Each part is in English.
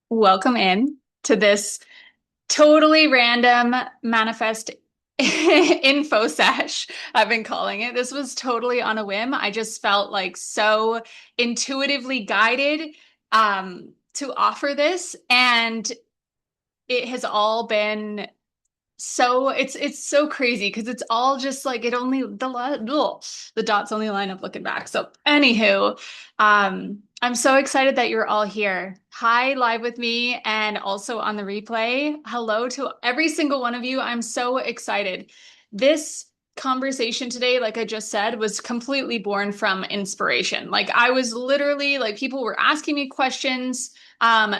Welcome in to this totally random manifest info sesh, I've been calling it. This was totally on a whim. I just felt like so intuitively guided to offer this, and it has all been so it's so crazy because it's all just like it only the dots only line up looking back. So anywho, I'm so excited that you're all here. Hi, live with me and also on the replay. Hello to every single one of you. I'm so excited. This conversation today, like I just said, was completely born from inspiration. Like I was literally like people were asking me questions.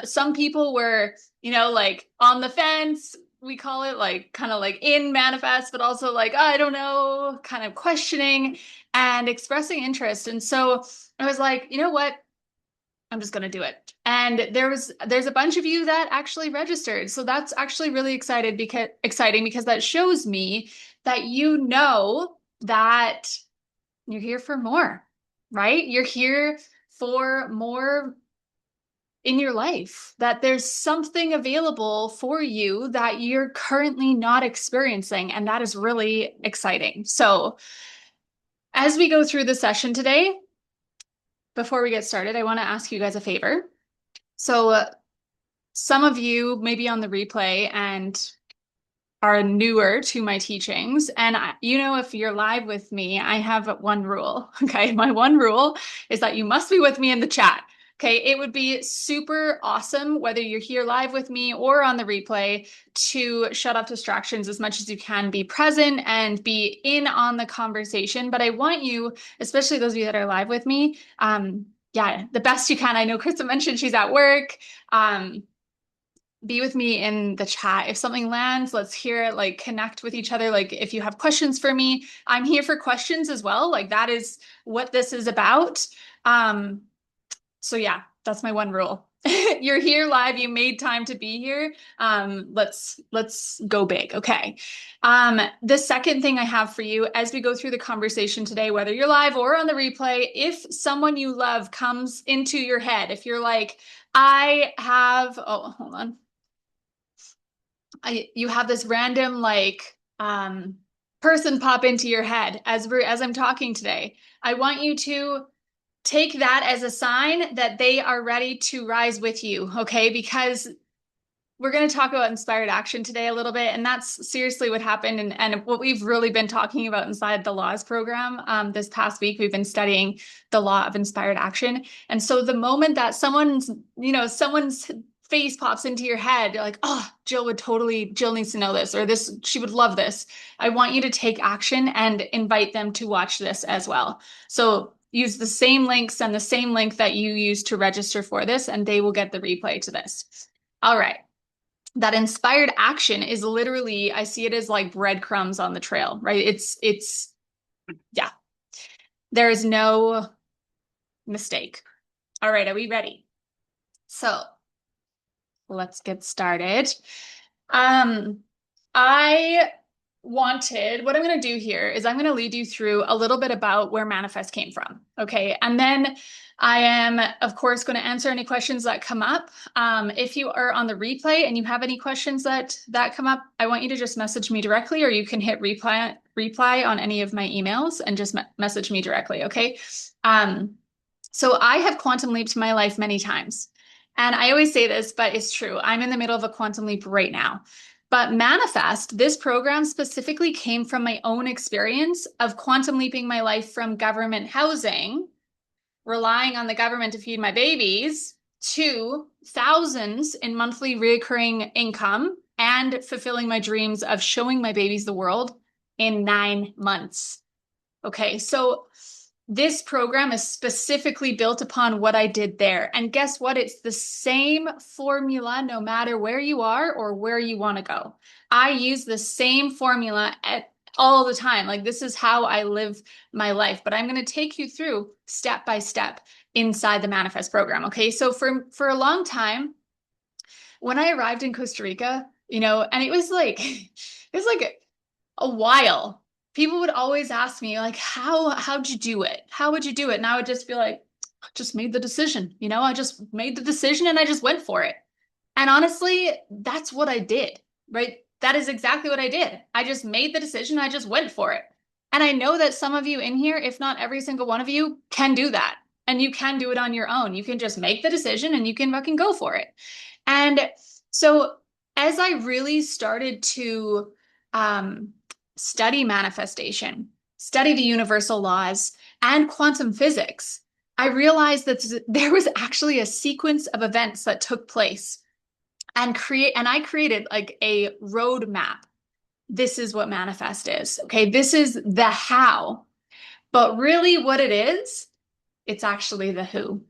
Some people were, like on the fence, we call it, like kind of like in manifest, but also like, oh, I don't know, kind of questioning and expressing interest. And so I was like, you know what? I'm just going to do it. And there's a bunch of you that actually registered. So that's actually really exciting because that shows me that that you're here for more, right? You're here for more in your life, that there's something available for you that you're currently not experiencing. And that is really exciting. So, as we go through the session today, before we get started, I want to ask you guys a favor. So, some of you may be on the replay and are newer to my teachings. And if you're live with me, I have one rule. Okay. My one rule is that you must be with me in the chat. Okay. It would be super awesome, whether you're here live with me or on the replay, to shut off distractions as much as you can, be present and be in on the conversation. But I want you, especially those of you that are live with me, yeah, the best you can. I know Krista mentioned she's at work. Be with me in the chat. If something lands, let's hear it, like connect with each other. Like if you have questions for me, I'm here for questions as well. Like that is what this is about. Um, so yeah, that's my one rule. You're here live, you made time to be here. Let's go big. Okay. The second thing I have for you as we go through the conversation today, whether you're live or on the replay, if someone you love comes into your head, if you're like, oh, hold on. You have this random person pop into your head as I'm talking today. I want you to take that as a sign that they are ready to rise with you, okay? Because we're going to talk about inspired action today a little bit, and that's seriously what happened and what we've really been talking about inside the laws program. This past week, we've been studying the law of inspired action. And so the moment that someone's face pops into your head, you're like, oh, Jill needs to know this, or this, she would love this. I want you to take action and invite them to watch this as well. So use the same links and the same link that you use to register for this, and they will get the replay to this. All right. That inspired action is literally, I see it as like breadcrumbs on the trail, right? Yeah, there is no mistake. All right, are we ready? So let's get started. Um, I what I'm going to do here is I'm going to lead you through a little bit about where manifest came from. Okay. And then I am, of course, going to answer any questions that come up. If you are on the replay and you have any questions that come up, I want you to just message me directly, or you can hit reply on any of my emails and just message me directly. Okay. So I have quantum leaped my life many times. And I always say this, but it's true. I'm in the middle of a quantum leap right now. But Manifest, this program specifically came from my own experience of quantum leaping my life from government housing, relying on the government to feed my babies, to thousands in monthly recurring income and fulfilling my dreams of showing my babies the world in 9 months. Okay, so this program is specifically built upon what I did there. And guess what? It's the same formula no matter where you are or where you want to go. I use the same formula all the time. Like this is how I live my life, but I'm going to take you through step by step inside the Manifest program. Okay. So for a long time, when I arrived in Costa Rica, and it was like, it was like a while. People would always ask me, like, how'd you do it? How would you do it? And I would just be like, I just made the decision. I just made the decision and I just went for it. And honestly, that's what I did, right? That is exactly what I did. I just made the decision. I just went for it. And I know that some of you in here, if not every single one of you, can do that. And you can do it on your own. You can just make the decision and you can fucking go for it. And so as I really started to um, study manifestation, study the universal laws and quantum physics, I realized that there was actually a sequence of events that took place and I created like a roadmap. This is what manifest is. Okay. This is the how, but really what it is, it's actually the who.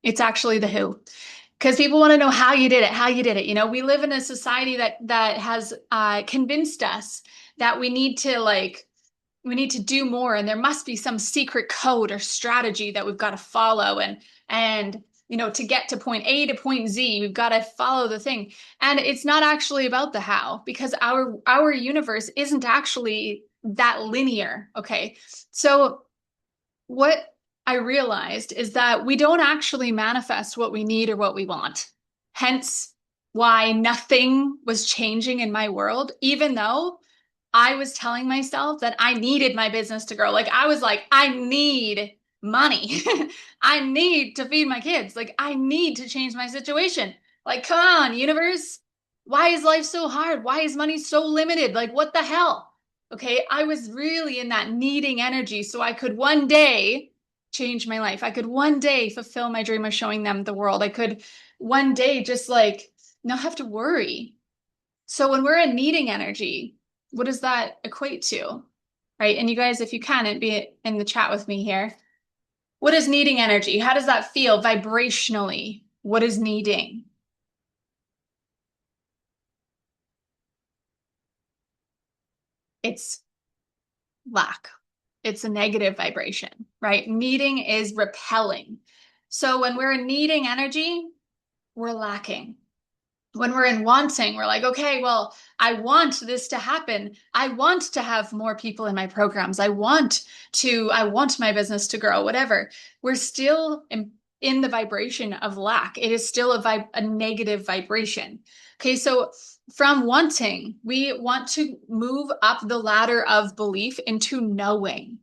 It's actually the who. Because people want to know how you did it, how you did it. You know, we live in a society that has convinced us that we need to do more, and there must be some secret code or strategy that we've got to follow, and you know, to get to point A to point Z, we've got to follow the thing. And it's not actually about the how, because our universe isn't actually that linear. Okay, so what I realized is that we don't actually manifest what we need or what we want. Hence why nothing was changing in my world, even though I was telling myself that I needed my business to grow. Like I was like, I need money. I need to feed my kids. Like I need to change my situation. Like, come on, universe. Why is life so hard? Why is money so limited? Like, what the hell? Okay, I was really in that needing energy so I could one day change my life. I could one day fulfill my dream of showing them the world. I could one day just like not have to worry. So when we're in needing energy, what does that equate to? Right? And you guys, if you can, it'd be in the chat with me here. What is needing energy? How does that feel vibrationally? What is needing? It's lack. It's a negative vibration, right? Needing is repelling. So when we're needing energy, we're lacking. When we're in wanting, we're like, okay, well, I want this to happen. I want to have more people in my programs. I want my business to grow, whatever. We're still in the vibration of lack. It is still a negative vibration. Okay, so from wanting, we want to move up the ladder of belief into knowing.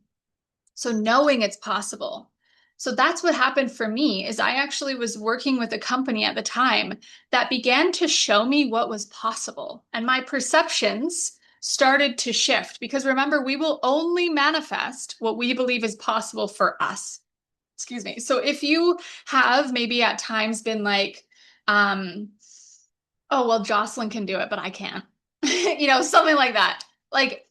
So knowing it's possible. So that's what happened for me is I actually was working with a company at the time that began to show me what was possible. And my perceptions started to shift because remember, we will only manifest what we believe is possible for us. Excuse me. So if you have maybe at times been like, um, oh, well, Jocelyn can do it, but I can't, you know, something like that. Like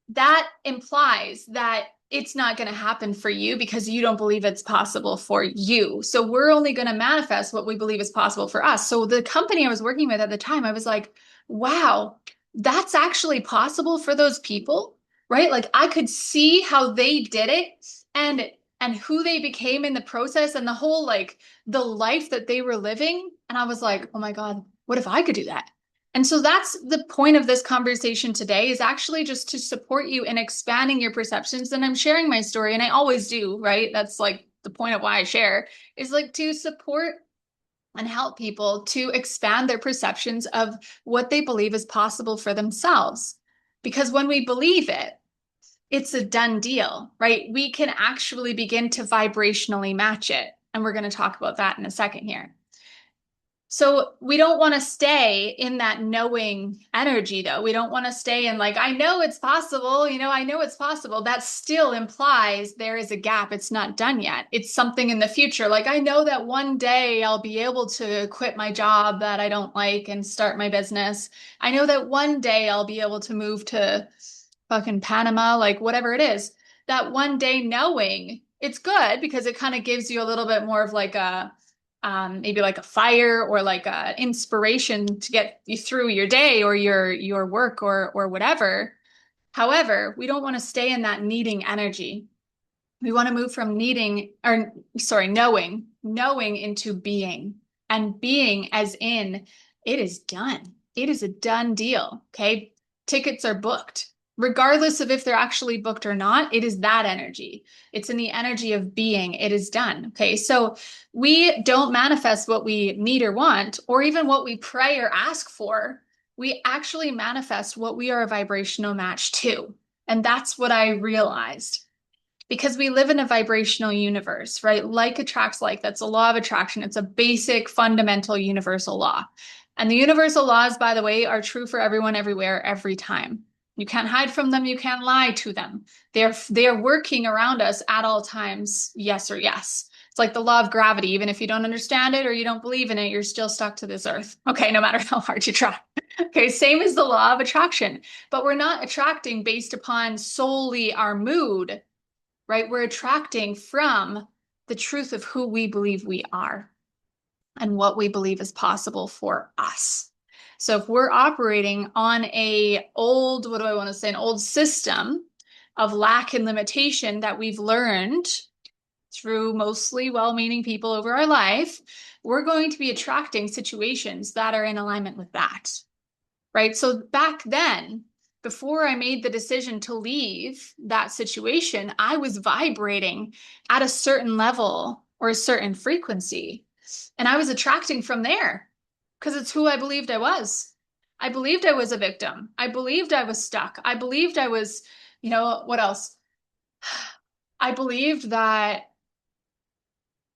that implies that it's not going to happen for you because you don't believe it's possible for you. So we're only going to manifest what we believe is possible for us. So the company I was working with at the time, I was like, wow, that's actually possible for those people, right? Like I could see how they did it and who they became in the process and the whole like the life that they were living. And I was like, oh my God, what if I could do that? And so that's the point of this conversation today is actually just to support you in expanding your perceptions. And I'm sharing my story, and I always do, right? That's like the point of why I share is like to support and help people to expand their perceptions of what they believe is possible for themselves. Because when we believe it, it's a done deal, right? We can actually begin to vibrationally match it. And we're going to talk about that in a second here. So we don't want to stay in that knowing energy, though. We don't want to stay in like, I know it's possible, you know, I know it's possible. That still implies there is a gap. It's not done yet. It's something in the future. Like, I know that one day I'll be able to quit my job that I don't like and start my business. I know that one day I'll be able to move to fucking Panama, like whatever it is. That one day knowing it's good because it kind of gives you a little bit more of like a, maybe like a fire or like a inspiration to get you through your day or your work or whatever. However, we don't want to stay in that needing energy. We want to move from needing or sorry, knowing into being and being as in it is done. It is a done deal. Okay. Tickets are booked. regardless of if they're actually booked or not, it is that energy. It's in the energy of being. It is done. Okay. So we don't manifest what we need or want, or even what we pray or ask for. We actually manifest what we are a vibrational match to. And that's what I realized. Because we live in a vibrational universe, right? Like attracts like. That's a law of attraction. It's a basic, fundamental, universal law. And the universal laws, by the way, are true for everyone, everywhere, every time. You can't hide from them. You can't lie to them. They are working around us at all times. Yes or yes. It's like the law of gravity. Even if you don't understand it or you don't believe in it, you're still stuck to this earth. Okay, no matter how hard you try. Okay, same as the law of attraction. But we're not attracting based upon solely our mood, right? We're attracting from the truth of who we believe we are and what we believe is possible for us. So if we're operating on what do I want to say, an old system of lack and limitation that we've learned through mostly well-meaning people over our life, we're going to be attracting situations that are in alignment with that, right? So back then, before I made the decision to leave that situation, I was vibrating at a certain level or a certain frequency. And I was attracting from there because it's who I believed I was. I believed I was a victim. I believed I was stuck. I believed I was, what else? I believed that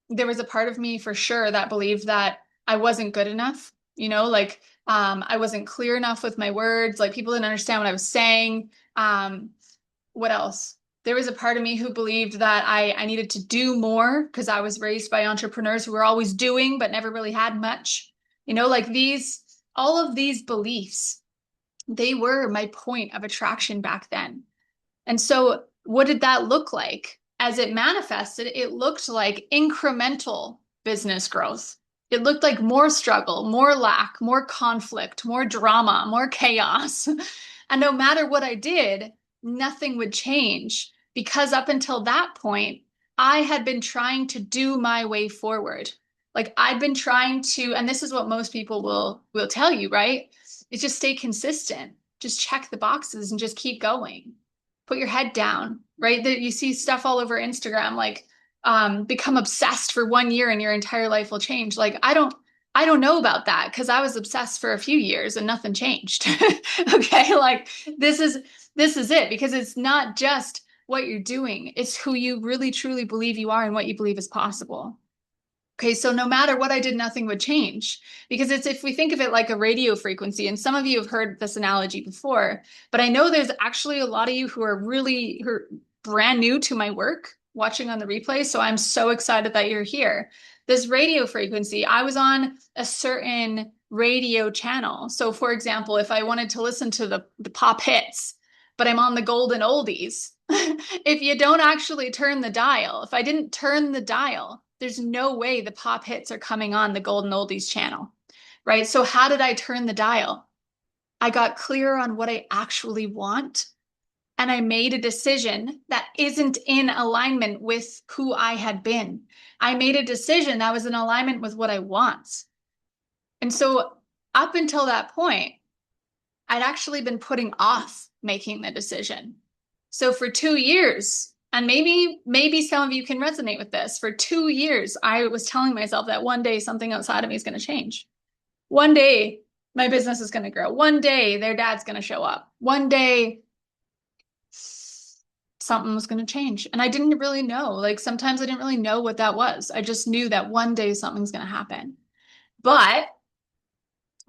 there was a part of me for sure that believed that I wasn't good enough, I wasn't clear enough with my words, like people didn't understand what I was saying. What else? There was a part of me who believed that I needed to do more because I was raised by entrepreneurs who were always doing but never really had much. All of these beliefs, they were my point of attraction back then. And so what did that look like? As it manifested, it looked like incremental business growth. It looked like more struggle, more lack, more conflict, more drama, more chaos. And no matter what I did, nothing would change because up until that point, I had been trying to do my way forward. Like I'd been trying to, and this is what most people will tell you, right? Is just stay consistent. Just check the boxes and just keep going. Put your head down, right? That you see stuff all over Instagram, like become obsessed for 1 year and your entire life will change. Like I don't know about that because I was obsessed for a few years and nothing changed. Okay, like this is it because it's not just what you're doing, it's who you really truly believe you are and what you believe is possible. Okay, so no matter what I did, nothing would change because it's if we think of it like a radio frequency, and some of you have heard this analogy before, but I know there's actually a lot of you who are brand new to my work watching on the replay. So I'm so excited that you're here. This radio frequency, I was on a certain radio channel. So for example, if I wanted to listen to the pop hits, but I'm on the golden oldies, if you don't actually turn the dial, if I didn't turn the dial, there's no way the pop hits are coming on the golden oldies channel, right? So how did I turn the dial? I got clear on what I actually want, and I made a decision that isn't in alignment with who I had been. I made a decision that was in alignment with what I want. And so up until that point, I'd actually been putting off making the decision. So for 2 years, and maybe some of you can resonate with this, for 2 years, I was telling myself that one day something outside of me is going to change. One day my business is going to grow. One day their dad's going to show up. One day something was going to change. And I didn't really know. Like sometimes I didn't really know what that was. I just knew that one day something's going to happen. But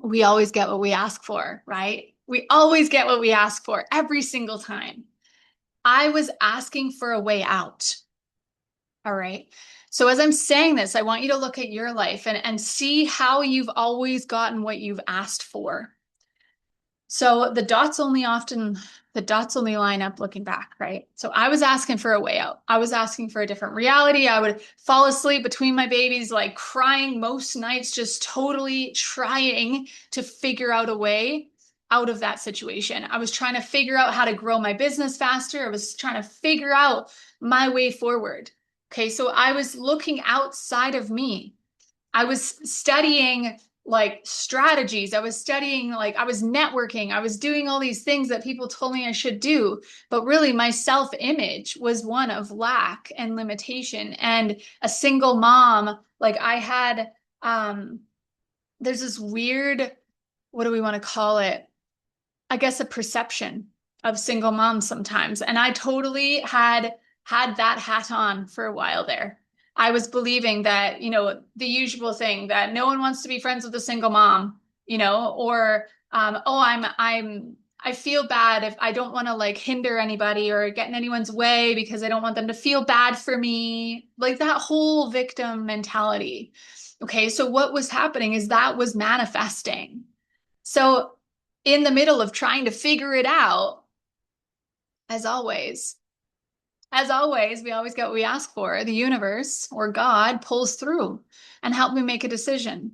we always get what we ask for, right? We always get what we ask for every single time. I was asking for a way out. All right. So as I'm saying this, I want you to look at your life and see how you've always gotten what you've asked for. So the dots only line up looking back, right? So I was asking for a way out. I was asking for a different reality. I would fall asleep between my babies, like crying most nights, just totally trying to figure out a way out of that situation. I was trying to figure out how to grow my business faster. I was trying to figure out my way forward. Okay, so I was looking outside of me. I was studying like strategies. I was studying, like I was networking. I was doing all these things that people told me I should do. But really, my self-image was one of lack and limitation. And a single mom, like I had, there's this weird, what do we want to call it? I guess a perception of single moms sometimes. And I totally had that hat on for a while there. I was believing that, the usual thing that no one wants to be friends with a single mom, or oh, I feel bad if I don't want to like hinder anybody or get in anyone's way because I don't want them to feel bad for me. Like that whole victim mentality. Okay, so what was happening is that was manifesting. So in the middle of trying to figure it out, as always, we always get what we ask for. The universe or God pulls through and help me make a decision.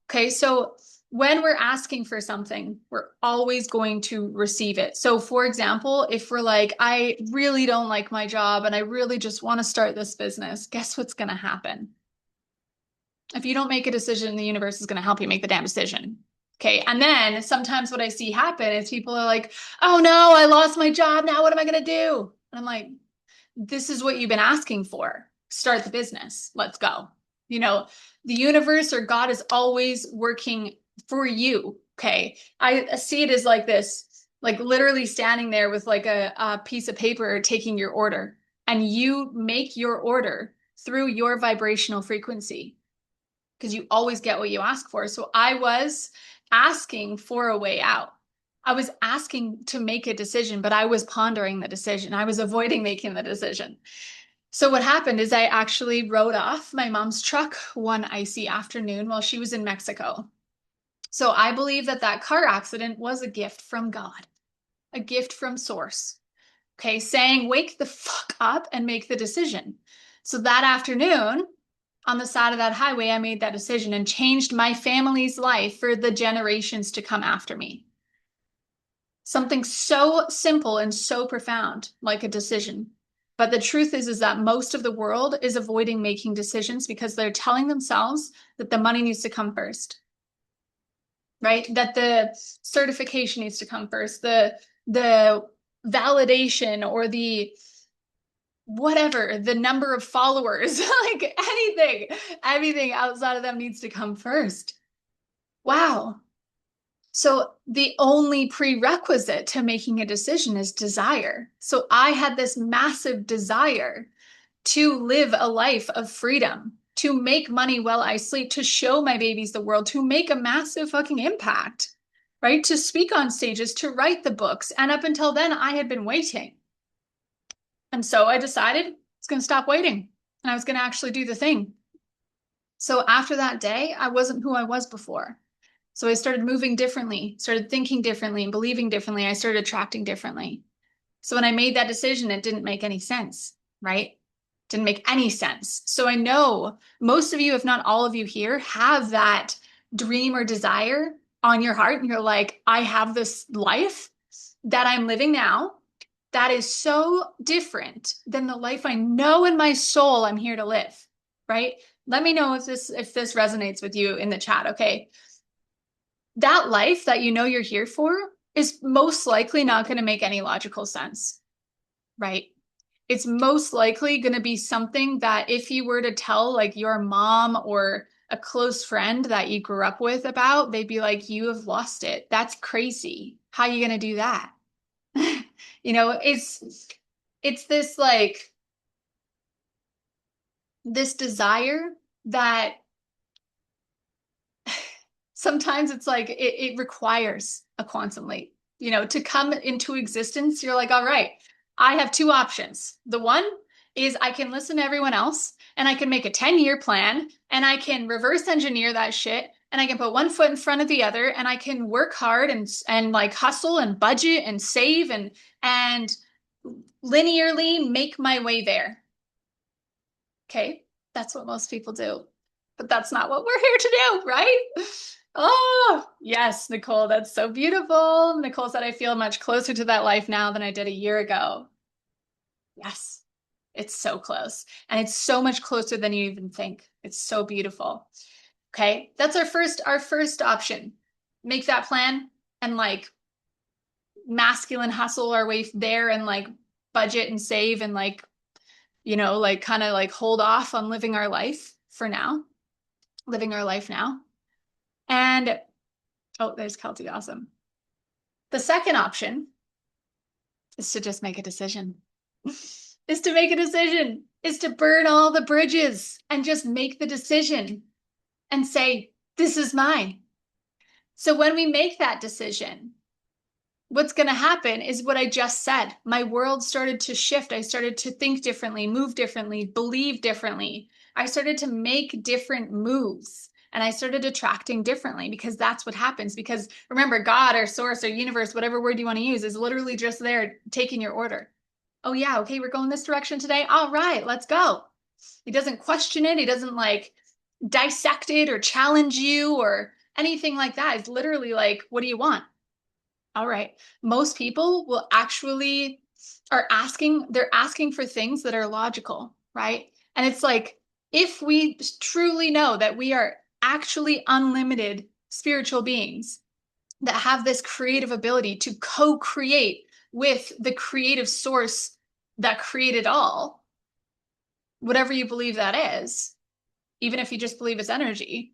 Okay, so when we're asking for something, we're always going to receive it. So, for example, if we're like, I really don't like my job and I really just want to start this business, guess what's going to happen? If you don't make a decision, the universe is going to help you make the damn decision. Okay. And then sometimes what I see happen is people are like, oh no, I lost my job. Now what am I going to do? And I'm like, this is what you've been asking for. Start the business. Let's go. You know, the universe or God is always working for you. Okay. I see it as like this, like literally standing there with like a piece of paper taking your order, and you make your order through your vibrational frequency because you always get what you ask for. So I was asking for a way out. I was asking to make a decision, but I was pondering the decision. I was avoiding making the decision. So what happened is I actually rode off my mom's truck one icy afternoon while she was in Mexico. So I believe that that car accident was a gift from God, a gift from source. Okay, saying wake the fuck up and make the decision. So that afternoon, on the side of that highway, I made that decision and changed my family's life for the generations to come after me. Something so simple and so profound, like a decision. But the truth is that most of the world is avoiding making decisions because they're telling themselves that the money needs to come first, right? That the certification needs to come first, the validation or the whatever, the number of followers, like anything outside of them needs to come first. Wow. So the only prerequisite to making a decision is desire. So I had this massive desire to live a life of freedom, to make money while I sleep, to show my babies the world, to make a massive fucking impact, right? To speak on stages, to write the books. And up until then, I had been waiting. And so I decided I was going to stop waiting and I was going to actually do the thing. So after that day, I wasn't who I was before. So I started moving differently, started thinking differently and believing differently. I started attracting differently. So when I made that decision, it didn't make any sense, right? Didn't make any sense. So I know most of you, if not all of you here, have that dream or desire on your heart. And you're like, I have this life that I'm living now that is so different than the life I know in my soul I'm here to live, right? Let me know if this resonates with you in the chat, okay? That life that you know you're here for is most likely not going to make any logical sense, right? It's most likely going to be something that if you were to tell like your mom or a close friend that you grew up with about, they'd be like, you have lost it. That's crazy. How are you going to do that? It's this like this desire that sometimes it's like it requires a quantum leap. To come into existence, you're like, all right, I have two options. The one is I can listen to everyone else and I can make a 10-year plan and I can reverse engineer that shit and I can put one foot in front of the other and I can work hard and like hustle and budget and save and linearly make my way there. Okay, that's what most people do. But that's not what we're here to do, right? Oh, yes, Nicole, that's so beautiful. Nicole said, I feel much closer to that life now than I did a year ago. Yes, it's so close. And it's so much closer than you even think. It's so beautiful. Okay. That's our first option. Make that plan and like masculine hustle our way there and like budget and save and like, like kind of like hold off on living our life for now, living our life now. And oh, there's Kelty. Awesome. The second option is to just make a decision. Is to make a decision, is to burn all the bridges and just make the decision and say, this is mine. So when we make that decision, what's going to happen is what I just said. My world started to shift. I started to think differently, move differently, believe differently. I started to make different moves and I started attracting differently because that's what happens. Because remember, God or source or universe, whatever word you want to use, is literally just there taking your order. Oh, yeah, okay, we're going this direction today. All right, let's go. He doesn't question it. He doesn't like dissect it or challenge you or anything like that. It's literally like, what do you want? All right. Most people will actually they're asking for things that are logical, right? And it's like, if we truly know that we are actually unlimited spiritual beings that have this creative ability to co-create with the creative source that created all, whatever you believe that is, even if you just believe it's energy,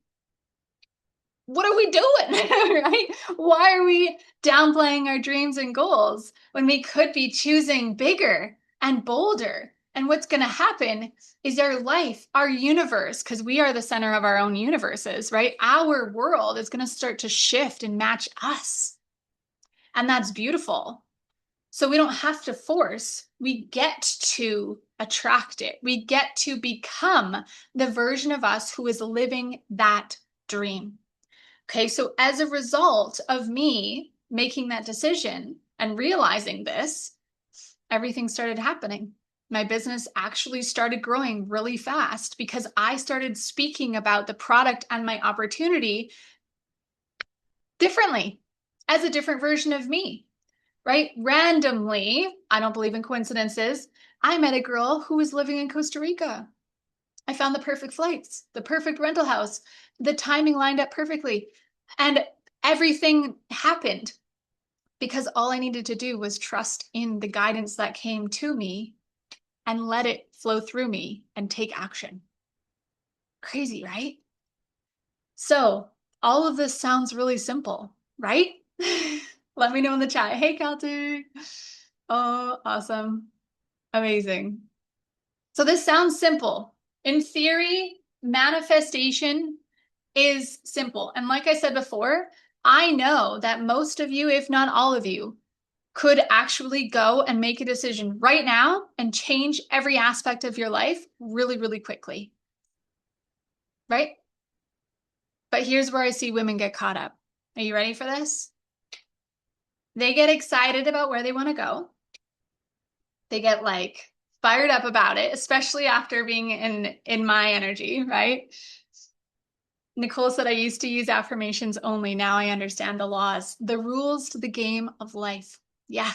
what are we doing? Right? Why are we downplaying our dreams and goals when we could be choosing bigger and bolder? And what's going to happen is our life, our universe, because we are the center of our own universes, right? Our world is going to start to shift and match us. And that's beautiful. So we don't have to force, we get to attract it. We get to become the version of us who is living that dream. Okay, so as a result of me making that decision and realizing this, everything started happening. My business actually started growing really fast because I started speaking about the product and my opportunity differently as a different version of me, right? Randomly, I don't believe in coincidences. I met a girl who was living in Costa Rica. I found the perfect flights, the perfect rental house, the timing lined up perfectly. And everything happened because all I needed to do was trust in the guidance that came to me and let it flow through me and take action. Crazy, right? So all of this sounds really simple, right? Let me know in the chat. Hey, Celtic. Oh, awesome. Amazing. So this sounds simple. In theory, manifestation is simple. And like I said before, I know that most of you, if not all of you, could actually go and make a decision right now and change every aspect of your life really, really quickly. Right? But here's where I see women get caught up. Are you ready for this? They get excited about where they want to go. They get like fired up about it, especially after being in my energy, right? Nicole said, I used to use affirmations only. Now I understand the laws, the rules to the game of life. Yeah.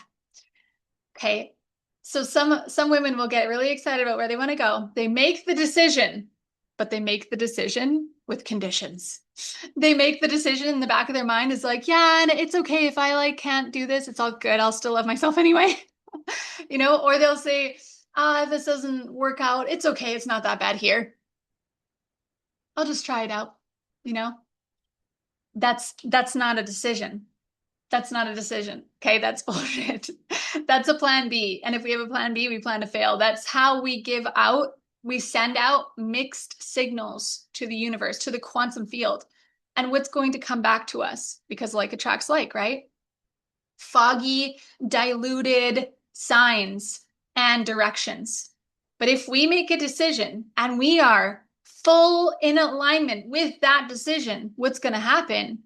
Okay. So some women will get really excited about where they want to go. They make the decision, but they make the decision with conditions. They make the decision in the back of their mind is like, yeah, and it's okay if I like can't do this. It's all good. I'll still love myself anyway. Or they'll say, if this doesn't work out, it's okay. It's not that bad here. I'll just try it out. You know, that's not a decision. That's not a decision. Okay, that's bullshit. That's a plan B. And if we have a plan B, we plan to fail. That's how we send out mixed signals to the universe, to the quantum field. And what's going to come back to us? Because like attracts like, right? Foggy, diluted signs and directions. But if we make a decision and we are full in alignment with that decision, what's going to happen?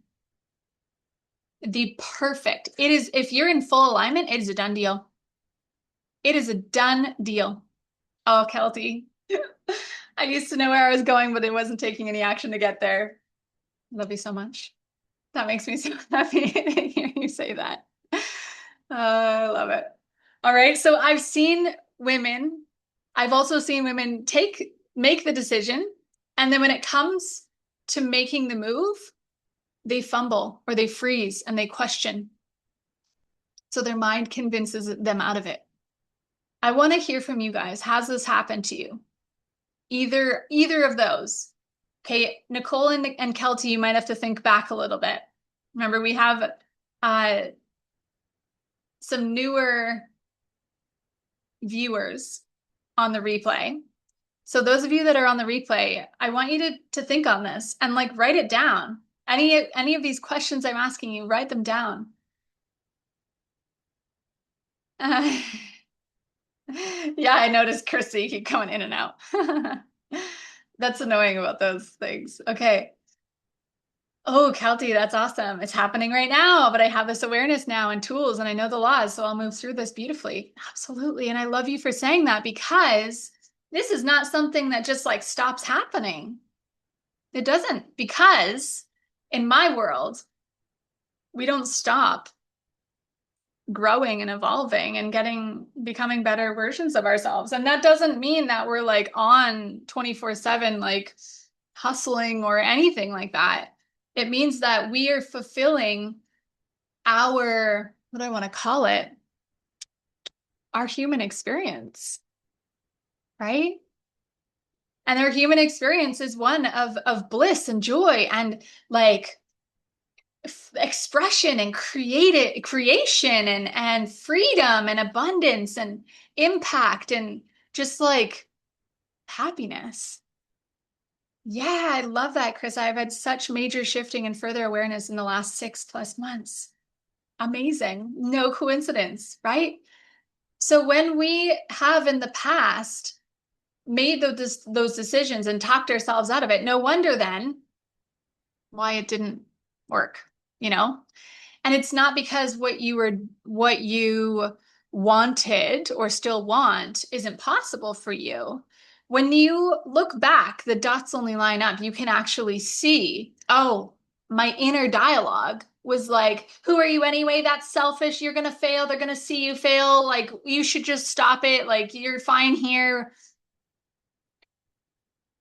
If you're in full alignment, it is a done deal. It is a done deal. Oh, Kelty. I used to know where I was going, but it wasn't taking any action to get there. Love you so much. That makes me so happy to hear you say that. I love it. All right. So I've also seen women make the decision. And then when it comes to making the move, they fumble or they freeze and they question. So their mind convinces them out of it. I want to hear from you guys. Has this happened to you? Either of those. Okay, Nicole and Kelty, you might have to think back a little bit. Remember, we have uh, some newer viewers on the replay. So those of you that are on the replay, I want you to think on this and like write it down. Any of these questions I'm asking you, write them down. Uh, yeah, I noticed Chrissy keep going in and out. That's annoying about those things. Okay. Oh, Kelty, that's awesome. It's happening right now, but I have this awareness now and tools and I know the laws, so I'll move through this beautifully. Absolutely. And I love you for saying that because this is not something that just like stops happening. It doesn't, because in my world, we don't stop growing and evolving and becoming better versions of ourselves. And that doesn't mean that we're like on 24/7, like hustling or anything like that. It means that we are fulfilling our, what do I want to call it? Our human experience, right? And our human experience is one of bliss and joy and like expression and creation and freedom and abundance and impact and just like happiness. Yeah, I love that, Chris. I've had such major shifting and further awareness in the last 6+ months. Amazing. No coincidence, right? So when we have in the past made those decisions and talked ourselves out of it, no wonder then why it didn't work, you know? And it's not because what you wanted or still want isn't possible for you. When you look back, the dots only line up. You can actually see, oh, my inner dialogue was like, who are you anyway? That's selfish. You're going to fail. They're going to see you fail. Like, you should just stop it. Like, you're fine here.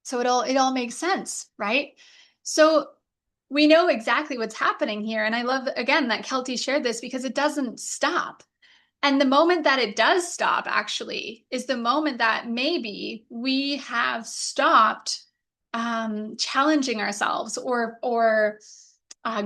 So it all makes sense, right? So we know exactly what's happening here. And I love, again, that Kelty shared this because it doesn't stop. And the moment that it does stop, actually, is the moment that maybe we have stopped challenging ourselves or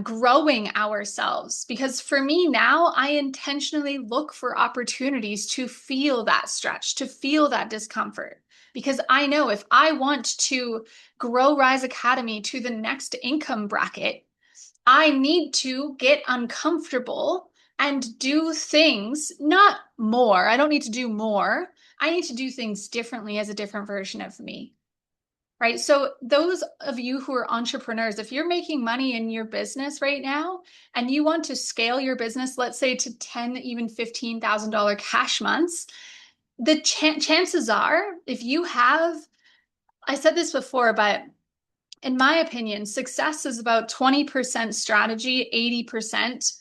growing ourselves. Because for me now, I intentionally look for opportunities to feel that stretch, to feel that discomfort. Because I know if I want to grow Rise Academy to the next income bracket, I need to get uncomfortable and do things, not more. I don't need to do more. I need to do things differently as a different version of me. Right. So those of you who are entrepreneurs, if you're making money in your business right now and you want to scale your business, let's say to 10, even $15,000 cash months, the chances are if you have, I said this before, but in my opinion, success is about 20% strategy, 80%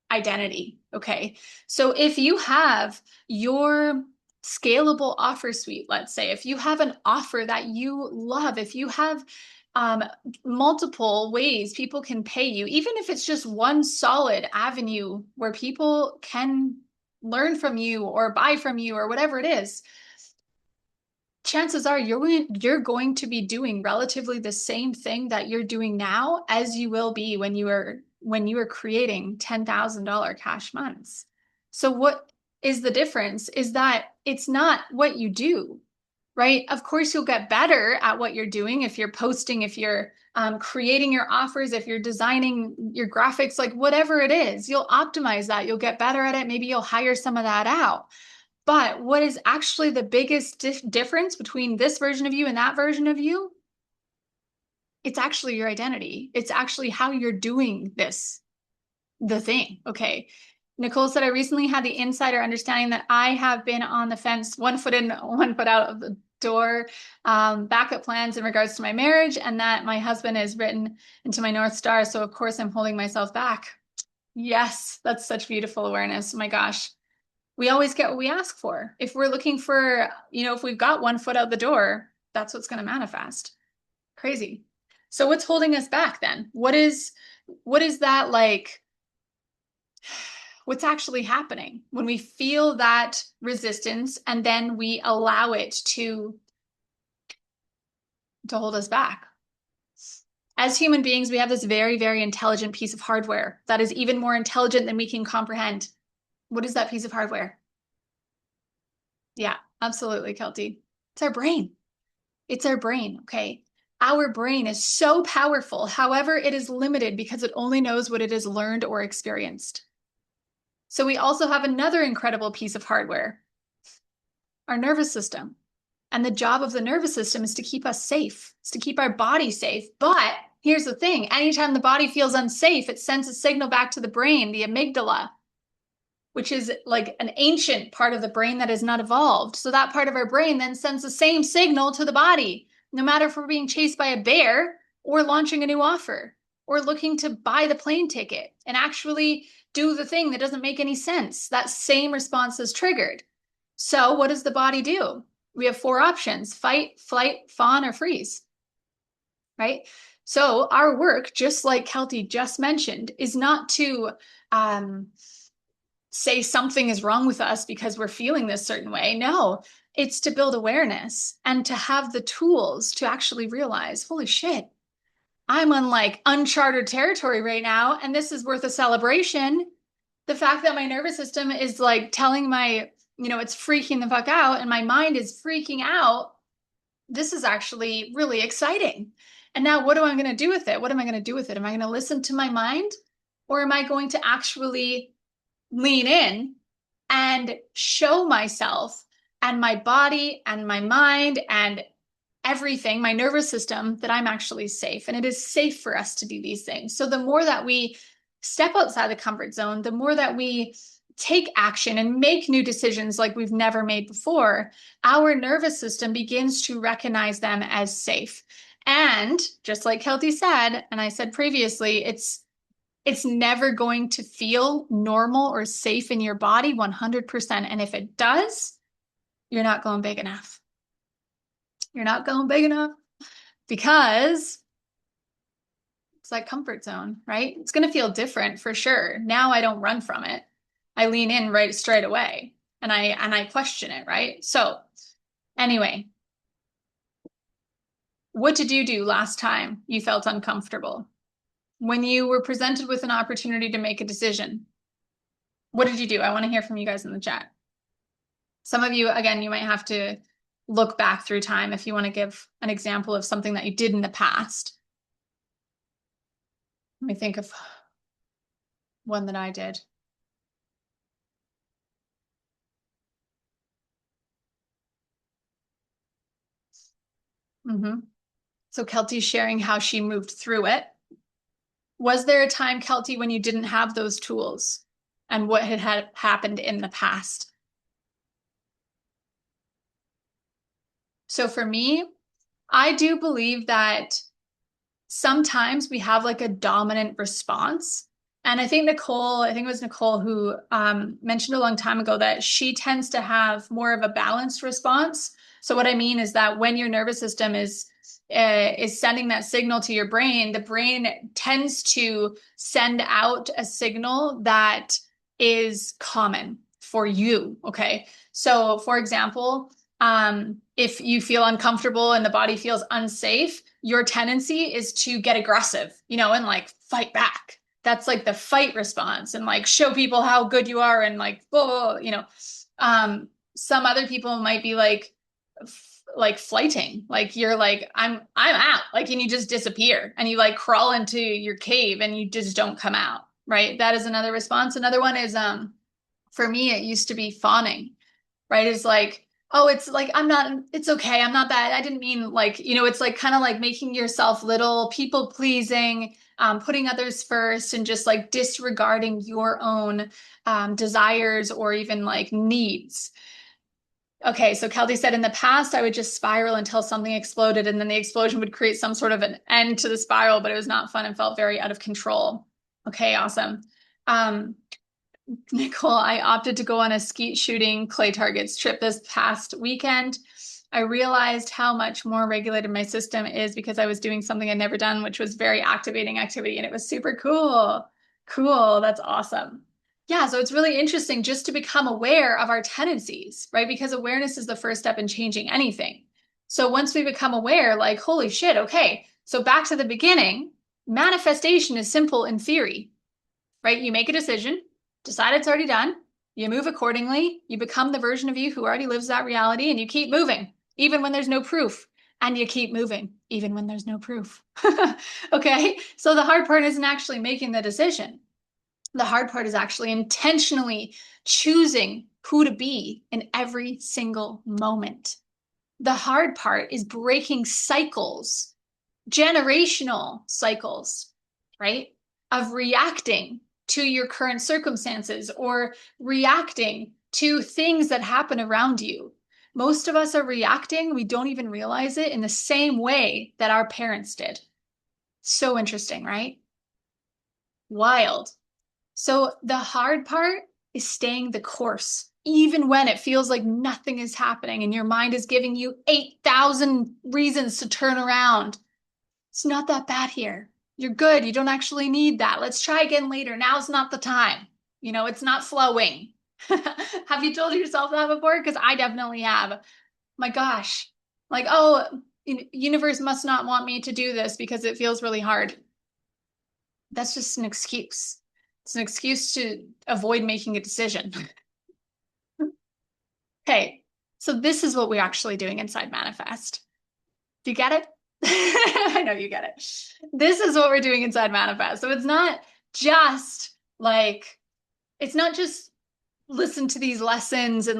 identity. Okay. So if you have your scalable offer suite, let's say, if you have an offer that you love, if you have multiple ways people can pay you, even if it's just one solid avenue where people can learn from you or buy from you or whatever it is, chances are you're going to be doing relatively the same thing that you're doing now as you will be when you are creating $10,000 cash months. So what is the difference is that it's not what you do, right? Of course, you'll get better at what you're doing if you're posting, if you're creating your offers, if you're designing your graphics, like whatever it is, you'll optimize that. You'll get better at it. Maybe you'll hire some of that out. But what is actually the biggest difference between this version of you and that version of you? It's actually your identity. It's actually how you're doing the thing. Okay. Nicole said, I recently had the insider understanding that I have been on the fence, one foot in, one foot out of the door, backup plans in regards to my marriage, and that my husband is written into my North Star. So, of course, I'm holding myself back. Yes, that's such beautiful awareness. Oh my gosh. We always get what we ask for. If we're looking for, if we've got one foot out the door, that's what's going to manifest. Crazy. So what's holding us back then? What is that like? What's actually happening when we feel that resistance and then we allow it to hold us back? As human beings, we have this very, very intelligent piece of hardware that is even more intelligent than we can comprehend. What is that piece of hardware? Yeah, absolutely, Kelty. It's our brain. It's our brain, okay? Our brain is so powerful. However, it is limited because it only knows what it has learned or experienced. So we also have another incredible piece of hardware, our nervous system. And the job of the nervous system is to keep us safe, it's to keep our body safe. But here's the thing, anytime the body feels unsafe, it sends a signal back to the brain, the amygdala, which is like an ancient part of the brain that is not evolved. So that part of our brain then sends the same signal to the body, no matter if we're being chased by a bear or launching a new offer or looking to buy the plane ticket and actually do the thing that doesn't make any sense. That same response is triggered. So what does the body do? We have 4 options: fight, flight, fawn, or freeze, right? So our work, just like Kelty just mentioned, is not to say something is wrong with us because we're feeling this certain way. No, it's to build awareness and to have the tools to actually realize, holy shit, I'm on like uncharted territory right now, and this is worth a celebration. The fact that my nervous system is like telling my, it's freaking the fuck out and my mind is freaking out. This is actually really exciting. And now what am I going to do with it? What am I going to do with it? Am I going to listen to my mind, or am I going to actually lean in and show myself and my body and my mind and everything, my nervous system, that I'm actually safe? And it is safe for us to do these things. So the more that we step outside the comfort zone, the more that we take action and make new decisions like we've never made before, our nervous system begins to recognize them as safe. And just like Kelty said, and I said previously, it's never going to feel normal or safe in your body 100%. And if it does, you're not going big enough. You're not going big enough because it's like comfort zone, right? It's going to feel different for sure. Now I don't run from it. I lean in right straight away and I question it, right? So anyway, what did you do last time you felt uncomfortable? When you were presented with an opportunity to make a decision, what did you do? I want to hear from you guys in the chat. Some of you, again, you might have to look back through time if you want to give an example of something that you did in the past. Let me think of one that I did. So Kelty's sharing how she moved through it. Was there a time, Kelty, when you didn't have those tools, and what had happened in the past? So for me, I do believe that sometimes we have like a dominant response. And I think it was Nicole who mentioned a long time ago that she tends to have more of a balanced response. So what I mean is that when your nervous system is sending that signal to your brain, the brain tends to send out a signal that is common for you. Okay. So for example, if you feel uncomfortable and the body feels unsafe, your tendency is to get aggressive, and like fight back. That's like the fight response, and like show people how good you are, and like, oh, some other people might be like flighting, like you're like, I'm out, like, and you just disappear and you like crawl into your cave and you just don't come out, right? That is another response. Another one is, for me, it used to be fawning, right? It's like, oh, it's like, it's okay. I'm not that. I didn't mean like, it's like kind of like making yourself little, people pleasing, putting others first, and just like disregarding your own desires or even like needs. Okay, so Kelty said in the past, I would just spiral until something exploded, and then the explosion would create some sort of an end to the spiral, but it was not fun and felt very out of control. Okay, awesome. Nicole, I opted to go on a skeet shooting clay targets trip this past weekend. I realized how much more regulated my system is because I was doing something I'd never done, which was very activating activity. And it was super cool. Cool. That's awesome. Yeah. So it's really interesting just to become aware of our tendencies, right? Because awareness is the first step in changing anything. So once we become aware, like, holy shit, okay. So back to the beginning, manifestation is simple in theory, right? You make a decision, decide it's already done, you move accordingly, you become the version of you who already lives that reality, and you keep moving, even when there's no proof. And you keep moving, even when there's no proof. Okay. So the hard part isn't actually making the decision. The hard part is actually intentionally choosing who to be in every single moment. The hard part is breaking cycles, generational cycles, right? Of reacting to your current circumstances or reacting to things that happen around you. Most of us are reacting, we don't even realize it, in the same way that our parents did. So interesting, right? Wild. So the hard part is staying the course, even when it feels like nothing is happening and your mind is giving you 8,000 reasons to turn around. It's not that bad here. You're good. You don't actually need that. Let's try again later. Now's not the time. It's not flowing. Have you told yourself that before? Because I definitely have. My gosh. Like, oh, universe must not want me to do this because it feels really hard. That's just an excuse. It's an excuse to avoid making a decision. Okay. So this is what we're actually doing inside Manifest. Do you get it? I know you get it. This is what we're doing inside Manifest. So just like, it's not just listen to these lessons and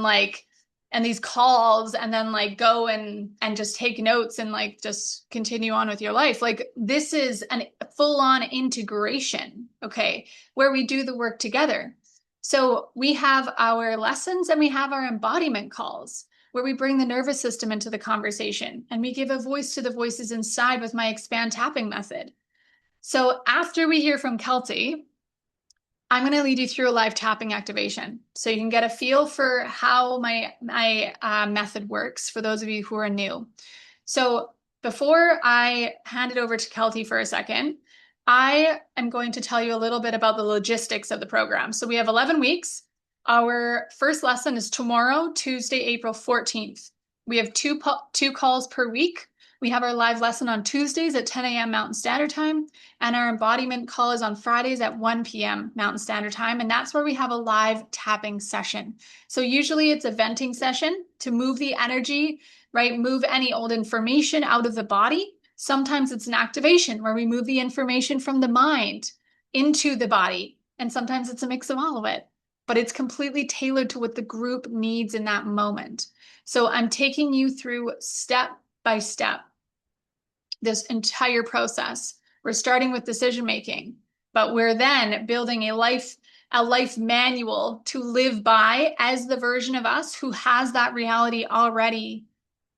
these calls and then like go and just take notes and like just continue on with your life. Like this is a full-on integration, okay, where we do the work together. So we have our lessons and we have our embodiment calls where we bring the nervous system into the conversation and we give a voice to the voices inside with my expand tapping method. So after we hear from Kelty, I'm going to lead you through a live tapping activation so you can get a feel for how my method works for those of you who are new. So before I hand it over to Kelty for a second, I am going to tell you a little bit about the logistics of the program. So we have 11 weeks. Our first lesson is tomorrow, Tuesday, April 14th. We have two calls per week. We have our live lesson on Tuesdays at 10 a.m. Mountain Standard Time, and our embodiment call is on Fridays at 1 p.m. Mountain Standard Time, and that's where we have a live tapping session. So usually it's a venting session to move the energy, right? Move any old information out of the body. Sometimes it's an activation where we move the information from the mind into the body, and sometimes it's a mix of all of it. But it's completely tailored to what the group needs in that moment. So I'm taking you through step by step this entire process. We're starting with decision making, but we're then building a life manual to live by as the version of us who has that reality already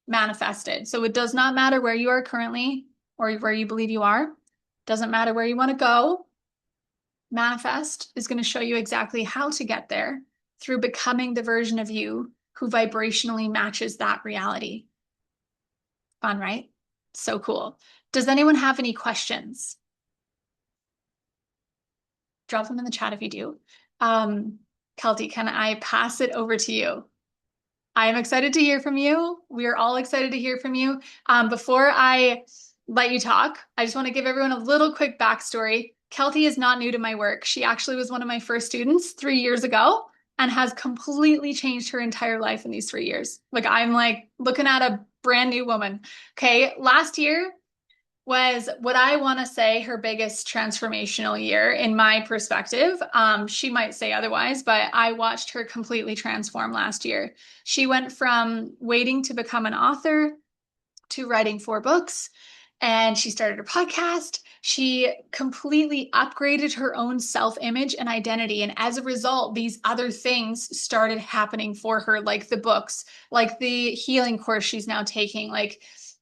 manifested. So it does not matter where you are currently or where you believe you are. Doesn't matter where you want to go. Manifest is going to show you exactly how to get there through becoming the version of you who vibrationally matches that reality. Fun, right? So cool. Does anyone have any questions? Drop them in the chat if you do. Kelty, can I pass it over to you? I am excited to hear from you. We are all excited to hear from you. Before I let you talk, I just want to give everyone a little quick backstory. Kelty is not new to my work. She actually was one of my first students 3 years ago and has completely changed her entire life in these 3 years. Like I'm like looking at a brand new woman. Okay, last year was what I want to say her biggest transformational year in my perspective. She might say otherwise, but I watched her completely transform last year. She went from waiting to become an author to writing 4 books, and she started her podcast. She completely upgraded her own self-image and identity. And as a result, these other things started happening for her, like the books, like the healing course she's now taking, like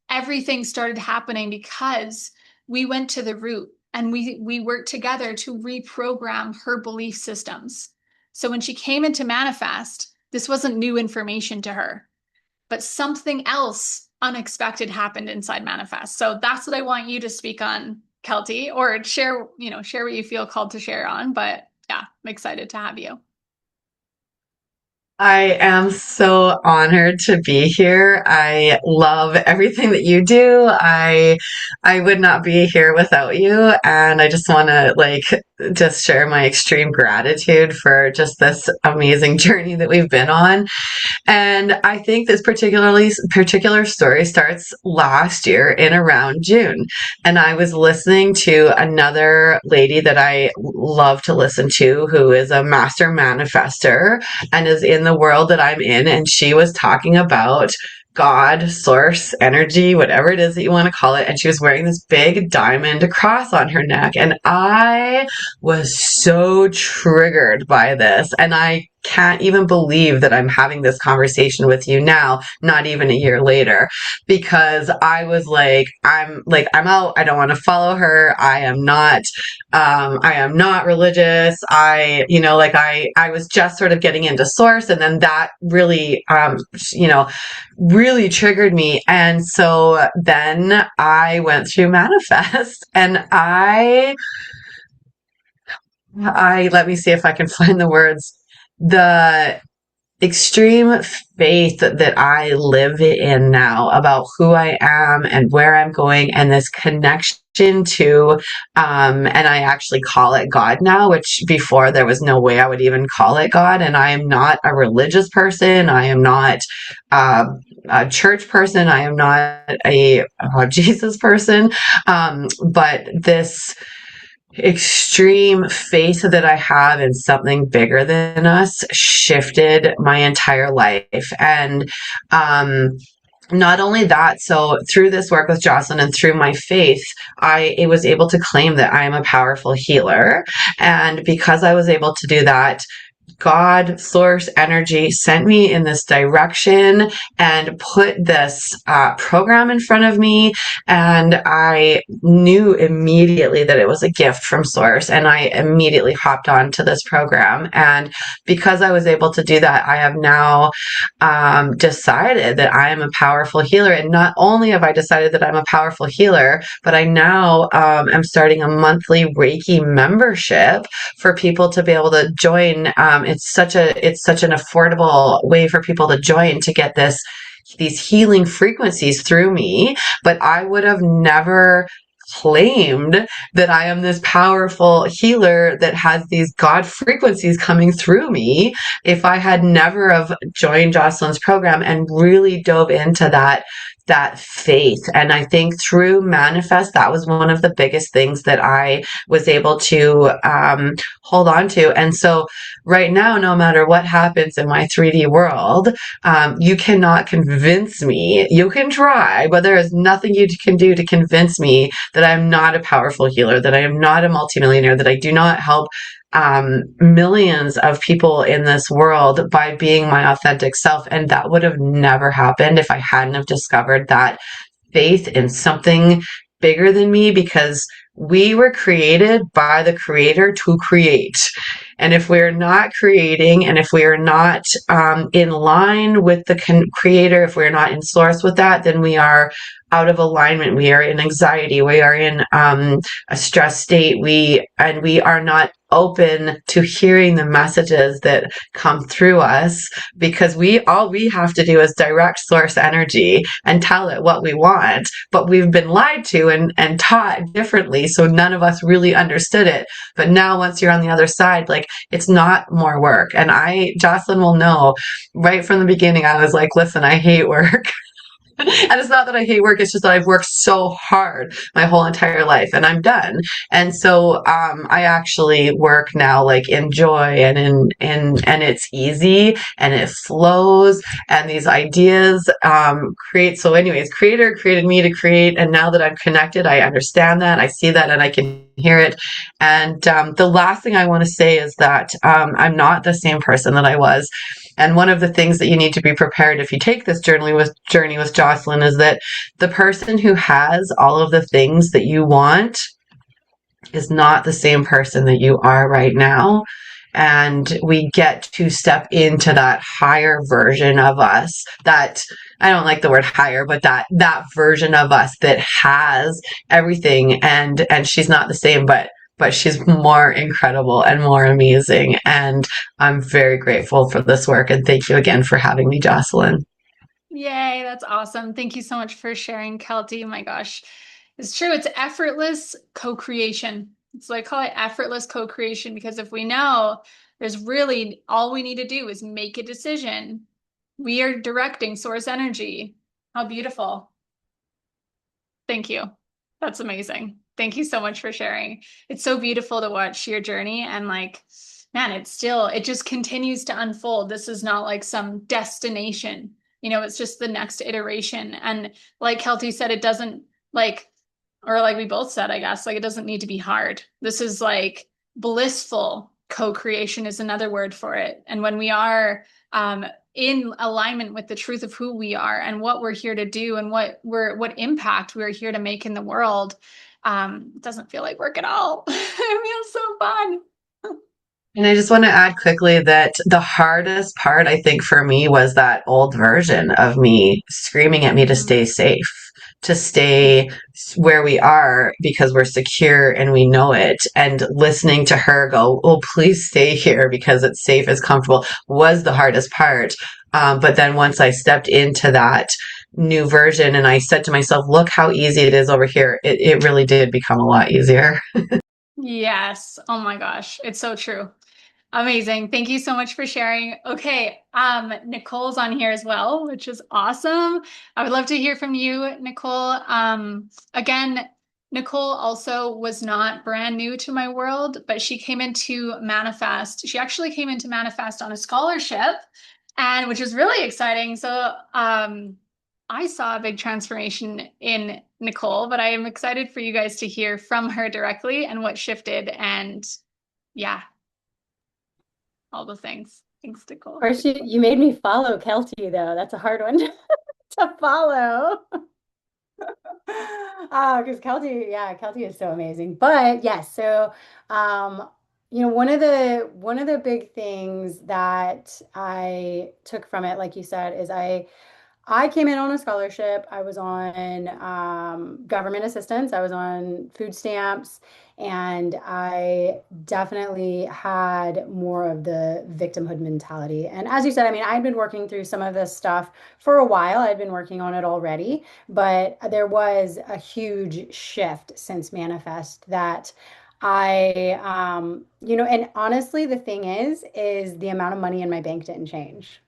everything started happening because we went to the root and we worked together to reprogram her belief systems. So when she came into Manifest, this wasn't new information to her. but something else unexpected happened inside Manifest. So that's what I want you to speak on, Kelty, or share, share what you feel called to share on. But yeah, I'm excited to have you. I am so honored to be here. I love everything that you do. I would not be here without you, and I just want to just share my extreme gratitude for just this amazing journey that we've been on. And I think this particular story starts last year in around June. And I was listening to another lady that I love to listen to, who is a master manifester and is in the world that I'm in. And she was talking about God, source, energy, whatever it is that you want to call it. And she was wearing this big diamond cross on her neck. And I was so triggered by this. And I can't even believe that I'm having this conversation with you now, not even a year later, because I was I'm out. I don't want to follow her. I am not religious. I was just sort of getting into source, and then that really, really triggered me. And so then I went through manifest, and let me see if I can find the words. The extreme faith that I live in now about who I am and where I'm going, and this connection to, and I actually call it God now, which before there was no way I would even call it God. And I am not a religious person. I am not a church person. I am not a Jesus person. But this extreme faith that I have in something bigger than us shifted my entire life. And not only that, so through this work with Jocelyn and through my faith, I was able to claim that I am a powerful healer. And because I was able to do that, God, source, energy sent me in this direction and put this program in front of me. And I knew immediately that it was a gift from source. And I immediately hopped on to this program. And because I was able to do that, I have now decided that I am a powerful healer. And not only have I decided that I'm a powerful healer, but I now am starting a monthly Reiki membership for people to be able to join. It's such an affordable way for people to join to get these healing frequencies through me. But I would have never claimed that I am this powerful healer that has these God frequencies coming through me if I had never have joined Jocelyn's program and really dove into that faith. And I think through manifest, that was one of the biggest things that I was able to hold on to. And so right now, no matter what happens in my 3D world, you cannot convince me. You can try, but there is nothing you can do to convince me that I'm not a powerful healer, that I am not a multimillionaire, that I do not help millions of people in this world by being my authentic self. And that would have never happened if I hadn't have discovered that faith in something bigger than me, because we were created by the creator to create. And if we're not creating, and if we are not in line with the creator, if we're not in source with that, then we are out of alignment. We are in anxiety. We are in a stress state. We are not open to hearing the messages that come through us, because all we have to do is direct source energy and tell it what we want. But we've been lied to and taught differently, so none of us really understood it. But now once you're on the other side, it's not more work. And Jocelyn will know right from the beginning, I was like, listen, I hate work. And it's not that I hate work, it's just that I've worked so hard my whole entire life and I'm done. And so I actually work now in joy and it's easy and it flows, and these ideas create. So anyways, creator created me to create, and now that I'm connected, I understand that, I see that, and I can hear it. And the last thing I want to say is that I'm not the same person that I was. And one of the things that you need to be prepared if you take this journey with Jocelyn is that the person who has all of the things that you want is not the same person that you are right now. And we get to step into that higher version of us, that I don't like the word higher, but that version of us that has everything, and she's not the same, but she's more incredible and more amazing. And I'm very grateful for this work. And thank you again for having me, Jocelyn. Yay, that's awesome. Thank you so much for sharing, Kelty. My gosh. It's true. It's effortless co-creation. It's like call it effortless co-creation because if we know there's really all we need to do is make a decision. We are directing source energy. How beautiful. Thank you. That's amazing. Thank you so much for sharing. It's so beautiful to watch your journey and like, man, it just continues to unfold. This is not like some destination. It's just the next iteration. And like Kelty said, it doesn't like, or like we both said, I guess, like it doesn't need to be hard. This is like blissful co-creation is another word for it. And when we are in alignment with the truth of who we are and what we're here to do and what impact we're here to make in the world, it doesn't feel like work at all. It feels so fun. And I just want to add quickly that the hardest part, I think, for me was that old version of me screaming at me to stay Mm. safe, to stay where we are because we're secure and we know it. And listening to her go, oh, please stay here because it's safe, it's comfortable, was the hardest part. But then once I stepped into that new version and I said to myself, look how easy it is over here, it really did become a lot easier. Yes. Oh my gosh. It's so true. Amazing. Thank you so much for sharing. Okay, Nicole's on here as well, which is awesome. I would love to hear from you, Nicole. Again, Nicole also was not brand new to my world, but she came into Manifest. She actually came into Manifest on a scholarship, and which is really exciting. So, I saw a big transformation in Nicole, but I am excited for you guys to hear from her directly and what shifted and yeah, all the things. Thanks, Of Nicole. course, you made me follow Kelty though. That's a hard one to follow. Because Kelty, yeah, Kelty is so amazing. But yes, so um, one of the big things that I took from it, like you said, is I came in on a scholarship. I was on government assistance. I was on food stamps, and I definitely had more of the victimhood mentality. And as you said, I mean, I'd been working through some of this stuff for a while. I'd been working on it already, but there was a huge shift since Manifest that and honestly, the thing is the amount of money in my bank didn't change.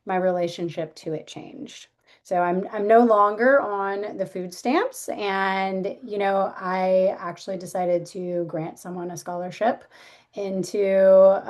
My relationship to it changed. So I'm no longer on the food stamps, and I actually decided to grant someone a scholarship into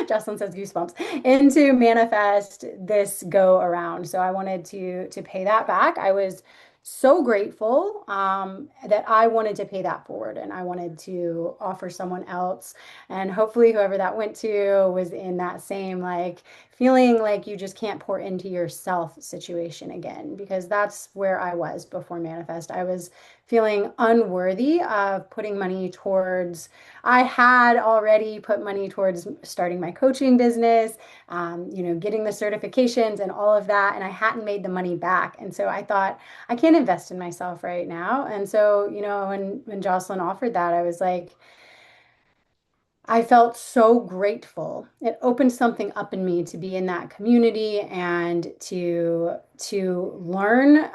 Jocelyn says goosebumps into Manifest this go around. So I wanted to pay that back. I was so grateful that I wanted to pay that forward, and I wanted to offer someone else, and hopefully whoever that went to was in that same like feeling like you just can't pour into yourself situation again, because that's where I was before Manifest. I was feeling unworthy of putting money towards, I had already put money towards starting my coaching business, getting the certifications and all of that. And I hadn't made the money back. And so I thought, I can't invest in myself right now. And so, when Jocelyn offered that, I was like, I felt so grateful. It opened something up in me to be in that community and to learn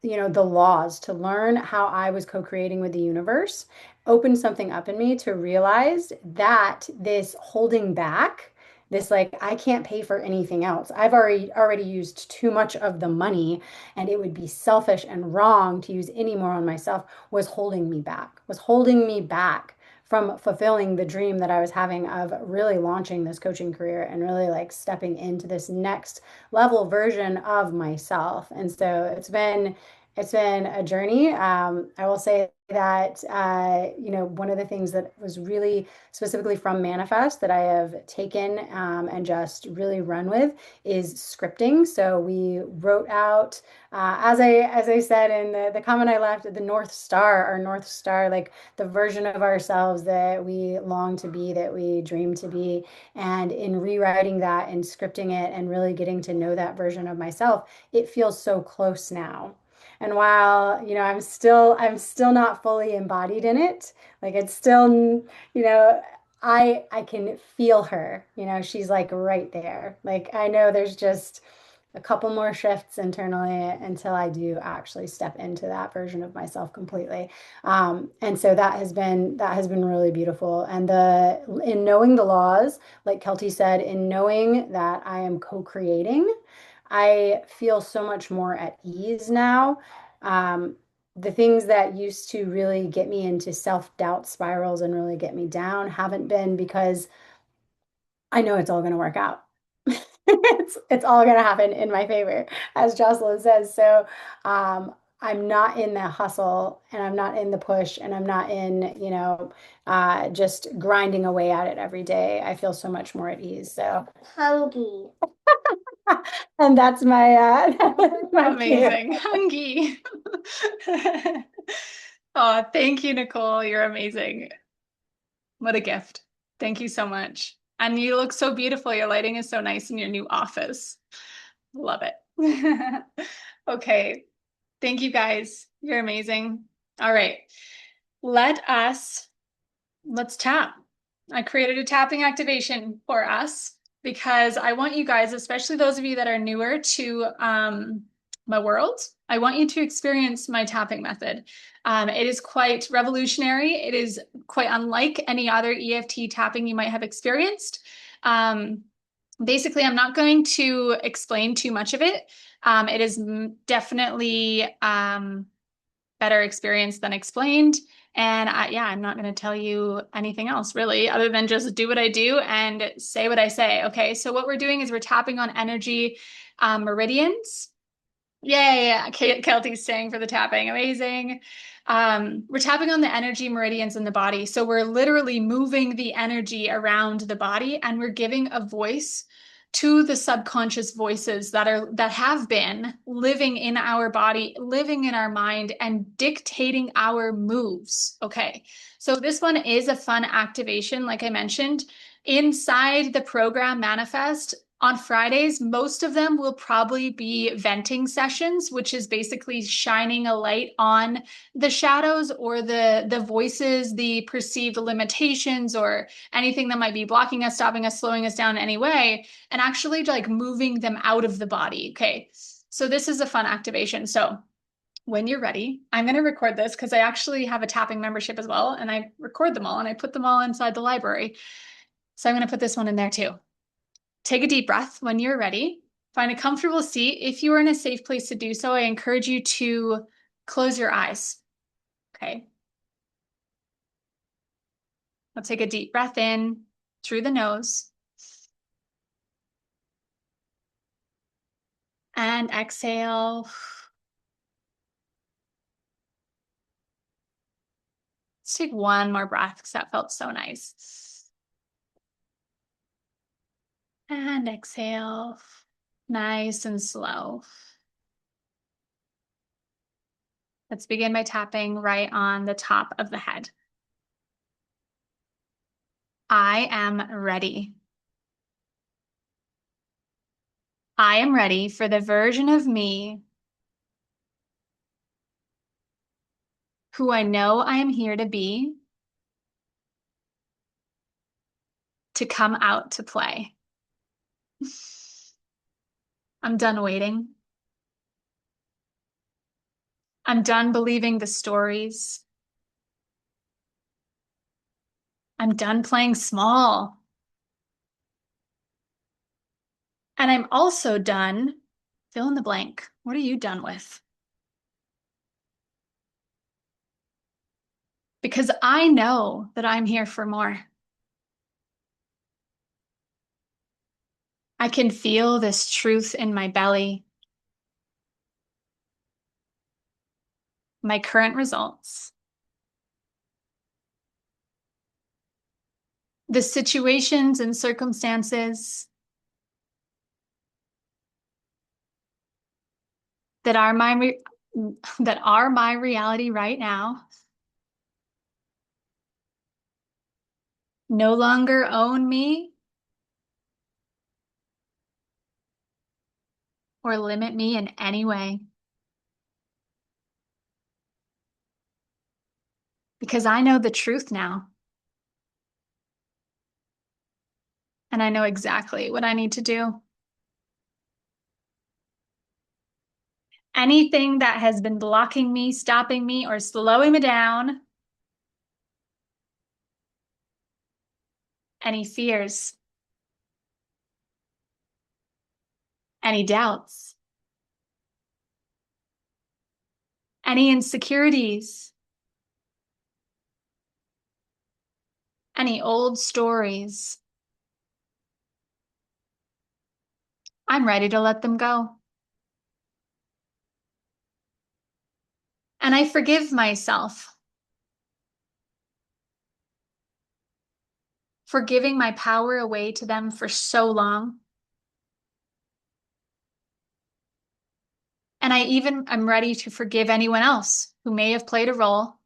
the laws, to learn how I was co-creating with the universe, opened something up in me to realize that this holding back, this like I can't pay for anything else. I've already used too much of the money, and it would be selfish and wrong to use any more on myself, was holding me back from fulfilling the dream that I was having of really launching this coaching career and really like stepping into this next level version of myself. And so it's been a journey. I will say that, one of the things that was really specifically from Manifest that I have taken and just really run with is scripting. So we wrote out, as I said in the comment I left, the North Star, our North Star, like the version of ourselves that we long to be, that we dream to be. And in rewriting that and scripting it and really getting to know that version of myself, it feels so close now. And while, I'm still not fully embodied in it, like it's still, I can feel her, she's like right there. Like I know there's just a couple more shifts internally until I do actually step into that version of myself completely. And so that has been really beautiful. And the in knowing the laws, like Kelty said, in knowing that I am co-creating, I feel so much more at ease now. The things that used to really get me into self-doubt spirals and really get me down haven't been, because I know it's all going to work out. It's all going to happen in my favor, as Jocelyn says. So I'm not in the hustle, and I'm not in the push, and I'm not in, just grinding away at it every day. I feel so much more at ease. So hungry. And that's my that's my cue. Amazing. Hungry. Oh, thank you, Nicole. You're amazing. What a gift. Thank you so much. And you look so beautiful. Your lighting is so nice in your new office. Love it. Okay. Thank you guys. You're amazing. All right. Let us Let's tap. I created a tapping activation for us because I want you guys, especially those of you that are newer to my world, I want you to experience my tapping method. It is quite revolutionary. It is quite unlike any other EFT tapping you might have experienced. Um, Basically, I'm not going to explain too much of it. It is definitely better experienced than explained. And I'm not going to tell you anything else really, other than just do what I do and say what I say. Okay. So what we're doing is we're tapping on energy meridians. Yeah. Kelty's staying for the tapping. Amazing. We're tapping on the energy meridians in the body. So we're literally moving the energy around the body, and we're giving a voice to the subconscious voices that have been living in our body, living in our mind, and dictating our moves. Okay. So this one is a fun activation, like I mentioned. Inside the program Manifest, on Fridays, most of them will probably be venting sessions, which is basically shining a light on the shadows or the voices, the perceived limitations, or anything that might be blocking us, stopping us, slowing us down in any way, and actually like moving them out of the body. Okay. So this is a fun activation. So when you're ready, I'm going to record this because I actually have a tapping membership as well, and I record them all and I put them all inside the library. So I'm going to put this one in there too. Take a deep breath when you're ready. Find a comfortable seat. If you are in a safe place to do so, I encourage you to close your eyes. Okay. Let's take a deep breath in through the nose and exhale. Let's take one more breath because that felt so nice. And exhale. Nice and slow. Let's begin by tapping right on the top of the head. I am ready. I am ready for the version of me who I know I am here to be, to come out to play. I'm done waiting. I'm done believing the stories. I'm done playing small. And I'm also done, fill in the blank. What are you done with? Because I know that I'm here for more. I can feel this truth in my belly. my current results, the situations and circumstances that are my reality right now no longer own me or limit me in any way. Because I know the truth now. And I know exactly what I need to do. Anything that has been blocking me, stopping me, or slowing me down, any fears, any doubts, any insecurities, any old stories, I'm ready to let them go. And I forgive myself for giving my power away to them for so long. And I'm ready to forgive anyone else who may have played a role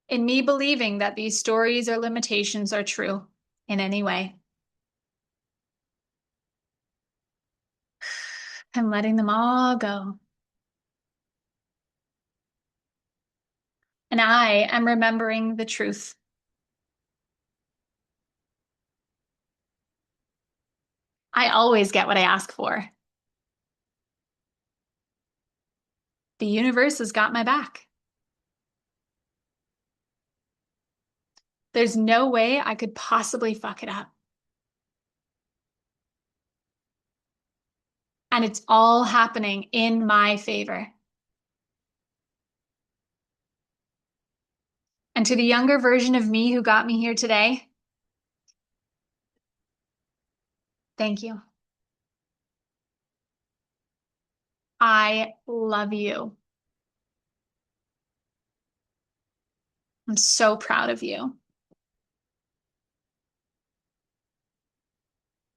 in me believing that these stories or limitations are true in any way. I'm letting them all go. And I am remembering the truth. I always get what I ask for. The universe has got my back. There's no way I could possibly fuck it up. And it's all happening in my favor. And to the younger version of me who got me here today, thank you. I love you. I'm so proud of you.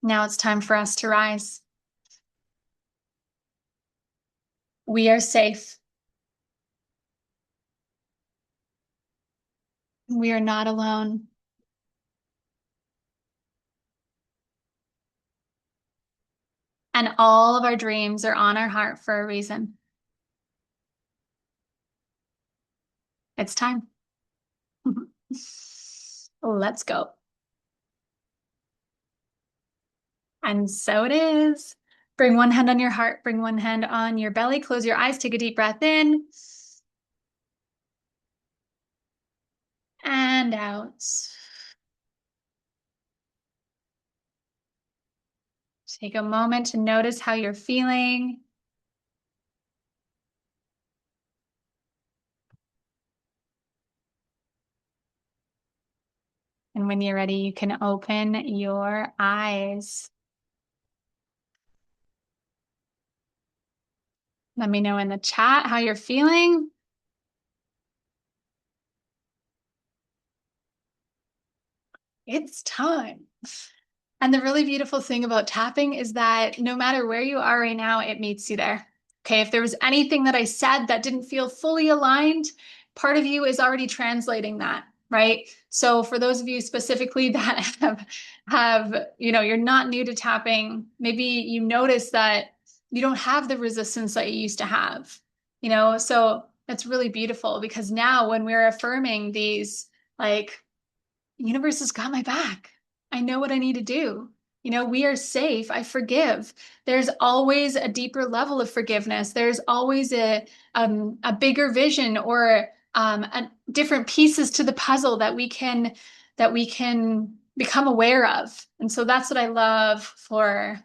Now it's time for us to rise. We are safe. We are not alone. And all of our dreams are on our heart for a reason. It's time. Let's go. And so it is. Bring one hand on your heart, bring one hand on your belly, close your eyes, take a deep breath in. And out. Take a moment to notice how you're feeling. And when you're ready, you can open your eyes. Let me know in the chat how you're feeling. It's time. And the really beautiful thing about tapping is that no matter where you are right now, it meets you there. Okay, if there was anything that I said that didn't feel fully aligned, part of you is already translating that, right? So for those of you specifically that you're not new to tapping, maybe you notice that you don't have the resistance that you used to have, so that's really beautiful because now when we're affirming these, like, universe has got my back. I know what I need to do. We are safe. I forgive. There's always a deeper level of forgiveness. There's always a bigger vision or different pieces to the puzzle that we can become aware of. And so that's what I love for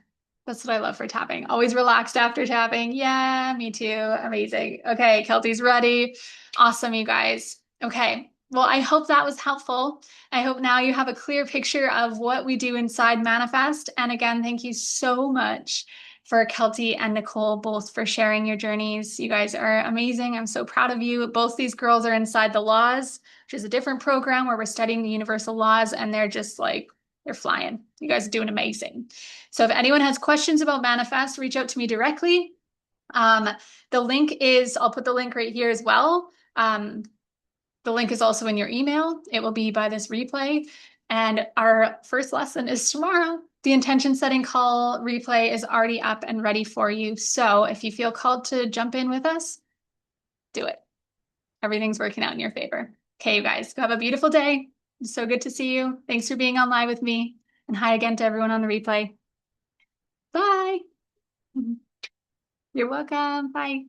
tapping. Always relaxed after tapping. Yeah, me too. Amazing. Okay, Kelty's ready. Awesome, you guys. Okay. Well, I hope that was helpful. I hope now you have a clear picture of what we do inside Manifest. And again, thank you so much for Kelty and Nicole, both for sharing your journeys. You guys are amazing. I'm so proud of you. Both these girls are inside the laws, which is a different program where we're studying the universal laws, and they're just like, they're flying. You guys are doing amazing. So if anyone has questions about Manifest, reach out to me directly. Um, the link is, I'll put the link right here as well. The link is also in your email. It will be by this replay. And our first lesson is tomorrow. The intention setting call replay is already up and ready for you. So if you feel called to jump in with us, do it. Everything's working out in your favor. Okay, you guys, have a beautiful day. It's so good to see you. Thanks for being on live with me. And hi again to everyone on the replay. Bye. You're welcome. Bye.